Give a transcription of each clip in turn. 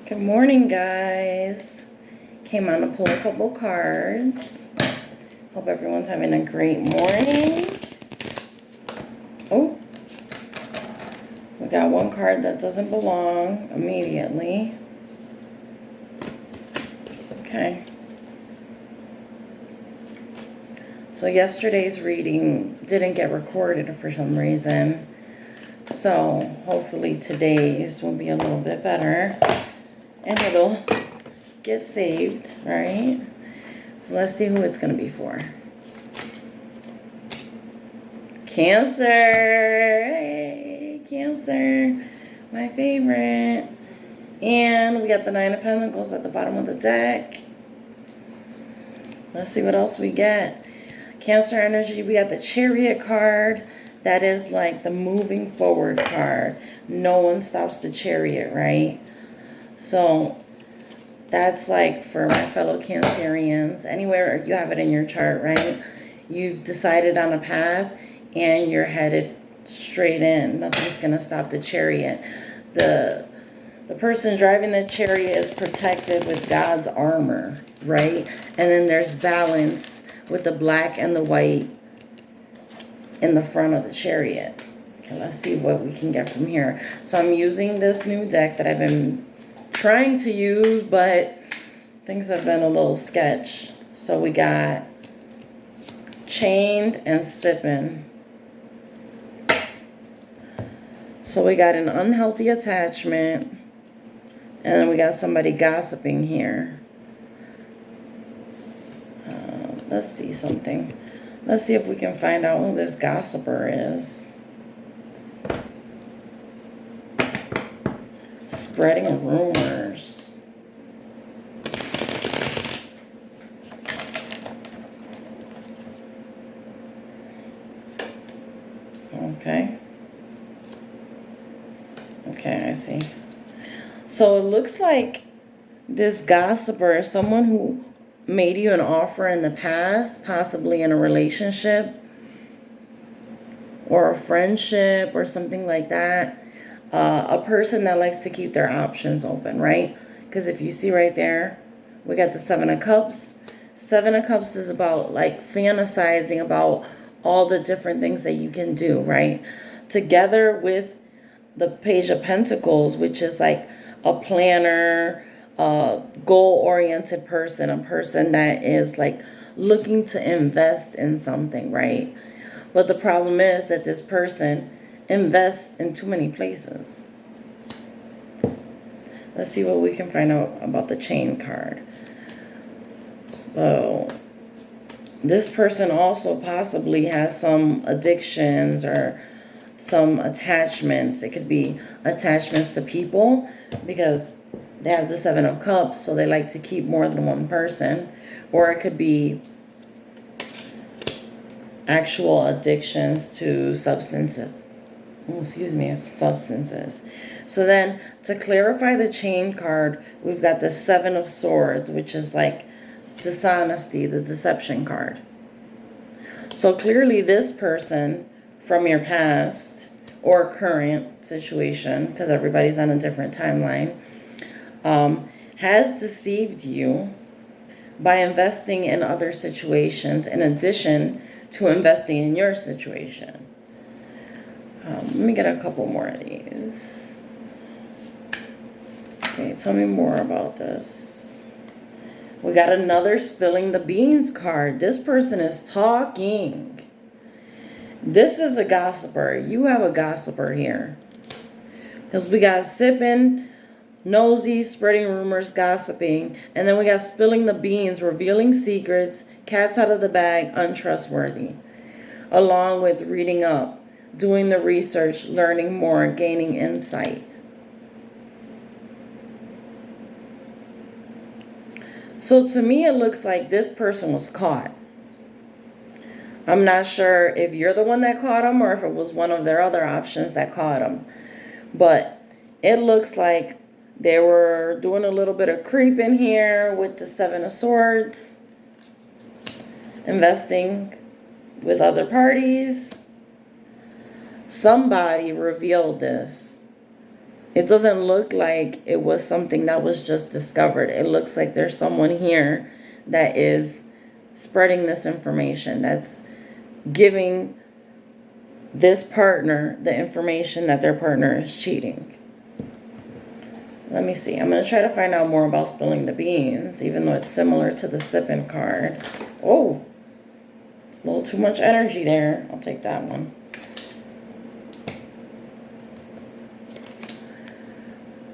Good morning, guys. Came on to pull a couple cards. Hope everyone's having a great morning. Oh, we got one card that doesn't belong immediately. Okay. So yesterday's reading didn't get recorded for some reason. So hopefully today's will be a little bit better. And it'll get saved, right? So let's see who it's going to be for. Cancer. Hey, Cancer. My favorite. And we got the Nine of Pentacles at the bottom of the deck. Let's see what else we get. Cancer energy, we got the Chariot card. That is like the moving forward card. No one stops the Chariot, right? So that's like for my fellow Cancerians, anywhere you have it in your chart, right? You've decided on a path and you're headed straight in. Nothing's going to stop the Chariot. The person driving the Chariot is protected with God's armor, right? And then there's balance with the black and the white in the front of the Chariot. Okay, let's see what we can get from here. So I'm using this new deck that I've been trying to use, but things have been a little sketch. So we got Chained and Sipping. So we got an unhealthy attachment, and then we got somebody gossiping here. Let's see something. Let's see if we can find out who this gossiper is. Spreading rumors. Okay. Okay, I see. So it looks like this gossiper is someone who made you an offer in the past, possibly in a relationship or a friendship or something like that. A person that likes to keep their options open, right? Because if you see right there, we got the Seven of Cups. Seven of Cups is about like fantasizing about all the different things that you can do, right? Together with the Page of Pentacles, which is like a planner, a goal-oriented person, a person that is like looking to invest in something, right? But the problem is that this person invests in too many places. Let's see what we can find out about the Chain card. So this person also possibly has some addictions or some attachments. It could be attachments to people because they have the Seven of Cups, so they like to keep more than one person. Or it could be actual addictions to substances. So then to clarify the Chain card, we've got the Seven of Swords, which is like dishonesty, the deception card. So clearly this person from your past or current situation, because everybody's on a different timeline, has deceived you by investing in other situations in addition to investing in your situation. Let me get a couple more of these. Okay, tell me more about this. We got another Spilling the Beans card. This person is talking. This is a gossiper. You have a gossiper here. Because we got sipping, nosy, spreading rumors, gossiping. And then we got spilling the beans, revealing secrets, cats out of the bag, untrustworthy. Along with reading up, doing the research, learning more, gaining insight. So to me, it looks like this person was caught. I'm not sure if you're the one that caught him or if it was one of their other options that caught him. But it looks like they were doing a little bit of creeping here with the Seven of Swords. Investing with other parties. Somebody revealed this It doesn't look like it was something that was just discovered. It looks like there's someone here that is spreading this information, that's giving this partner the information that their partner is cheating. Let me see. I'm going to try to find out more about spilling the beans, even though it's similar to the sipping card. Oh, a little too much energy there. I'll take that one.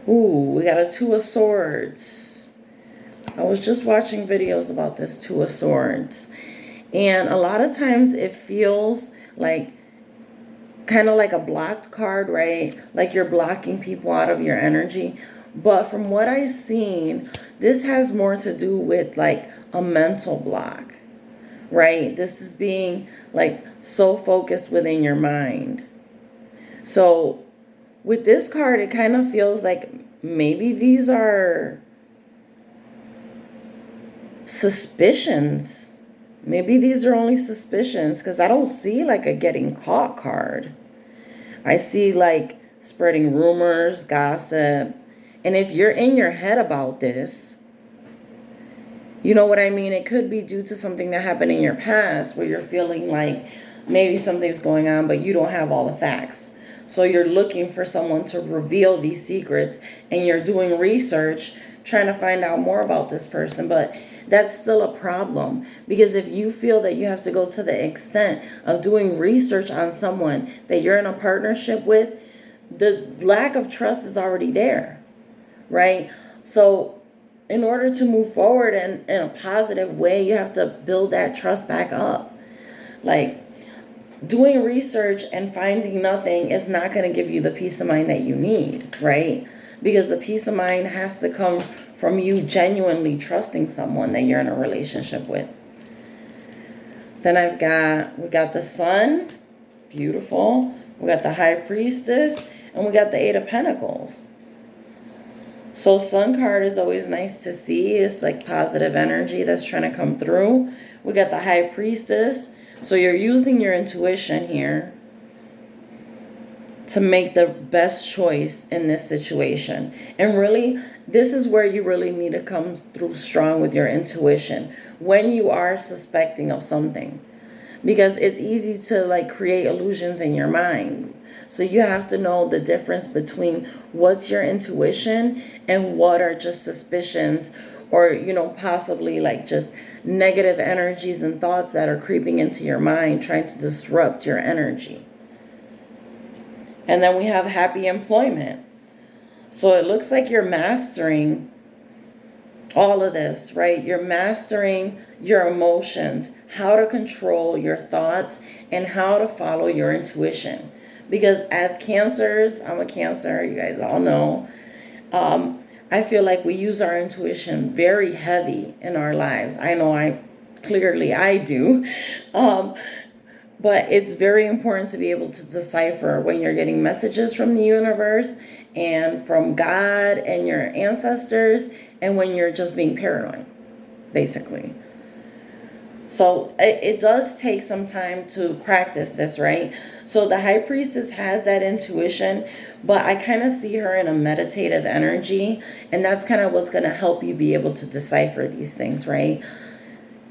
Ooh, we got a Two of Swords. I was just watching videos about this Two of Swords. And a lot of times it feels like kind of like a blocked card, right? Like you're blocking people out of your energy. But from what I've seen, this has more to do with like a mental block, right? This is being like so focused within your mind. So with this card, it kind of feels like maybe these are suspicions. Maybe these are only suspicions, because I don't see like a getting caught card. I see like spreading rumors, gossip. And if you're in your head about this, you know what I mean? It could be due to something that happened in your past where you're feeling like maybe something's going on, but you don't have all the facts. So you're looking for someone to reveal these secrets, and you're doing research trying to find out more about this person. But that's still a problem, because if you feel that you have to go to the extent of doing research on someone that you're in a partnership with, the lack of trust is already there. Right? So in order to move forward in a positive way, you have to build that trust back up. Like doing research and finding nothing is not going to give you the peace of mind that you need, right? Because the peace of mind has to come from you genuinely trusting someone that you're in a relationship with. Then we got the Sun, beautiful. We got the High Priestess, and we got the Eight of Pentacles. So Sun card is always nice to see. It's like positive energy that's trying to come through. We got the High Priestess. So you're using your intuition here to make the best choice in this situation. And really, this is where you really need to come through strong with your intuition when you are suspecting of something. Because it's easy to like create illusions in your mind. So you have to know the difference between what's your intuition and what are just suspicions, or, you know, possibly like just negative energies and thoughts that are creeping into your mind, trying to disrupt your energy. And then we have happy employment. So it looks like you're mastering all of this, right? You're mastering your emotions, how to control your thoughts, and how to follow your intuition. Because as Cancers, I'm a Cancer, you guys all know, I feel like we use our intuition very heavy in our lives. I know I do. But it's very important to be able to decipher when you're getting messages from the universe and from God and your ancestors, and when you're just being paranoid, basically. So it does take some time to practice this, right? So the High Priestess has that intuition, but I kind of see her in a meditative energy, and that's kind of what's going to help you be able to decipher these things, right?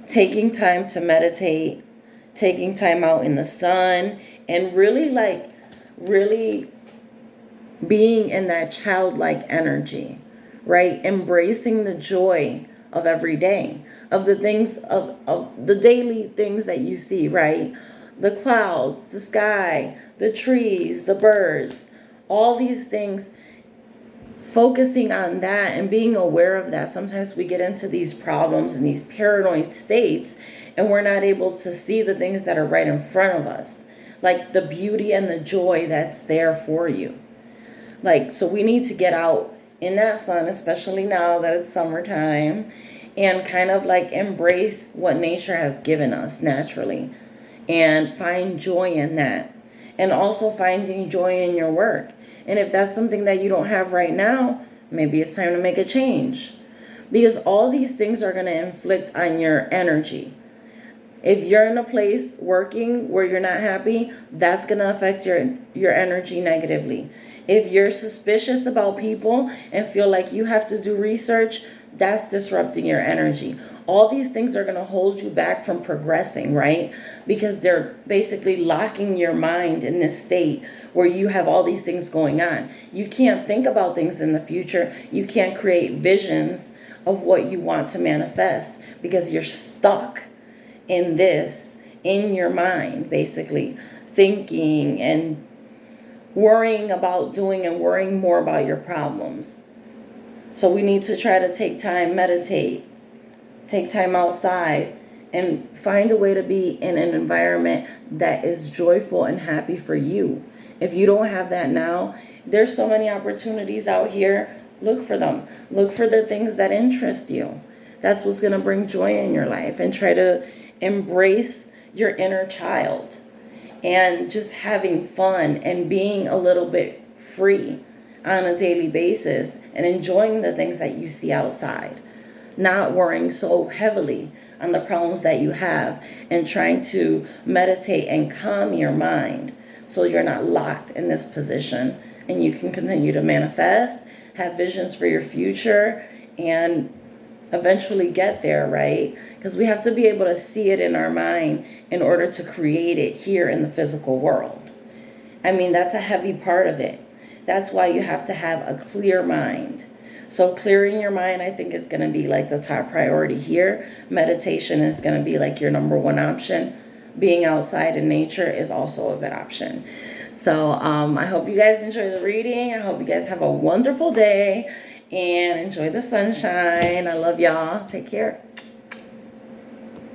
Taking time to meditate, taking time out in the sun, and really being in that childlike energy, right? Embracing the joy of every day, of the things, of the daily things that you see, right? The clouds, the sky, the trees, the birds, all these things, focusing on that and being aware of that. Sometimes we get into these problems and these paranoid states, and we're not able to see the things that are right in front of us, like the beauty and the joy that's there for you. Like, so we need to get out in that sun, especially now that it's summertime, and kind of like embrace what nature has given us naturally and find joy in that. And also finding joy in your work. And if that's something that you don't have right now, maybe it's time to make a change. Because all these things are going to inflict on your energy. If you're in a place working where you're not happy, that's going to affect your energy negatively. If you're suspicious about people and feel like you have to do research, that's disrupting your energy. All these things are going to hold you back from progressing, right? Because they're basically locking your mind in this state where you have all these things going on. You can't think about things in the future. You can't create visions of what you want to manifest because you're stuck in this, in your mind, basically thinking and worrying about doing and worrying more about your problems. So we need to try to take time, meditate, take time outside, and find a way to be in an environment that is joyful and happy for you. If you don't have that now, there's so many opportunities out here. Look for them. Look for the things that interest you. That's what's going to bring joy in your life, and try to embrace your inner child and just having fun and being a little bit free on a daily basis and enjoying the things that you see outside, not worrying so heavily on the problems that you have, and trying to meditate and calm your mind so you're not locked in this position and you can continue to manifest, have visions for your future, and eventually get there, right? Because we have to be able to see it in our mind in order to create it here in the physical world. I mean, that's a heavy part of it. That's why you have to have a clear mind. So clearing your mind, I think, is going to be like the top priority here. Meditation is going to be like your number one option. Being outside in nature is also a good option. So I hope you guys enjoy the reading. I hope you guys have a wonderful day and enjoy the sunshine. I love y'all. Take care.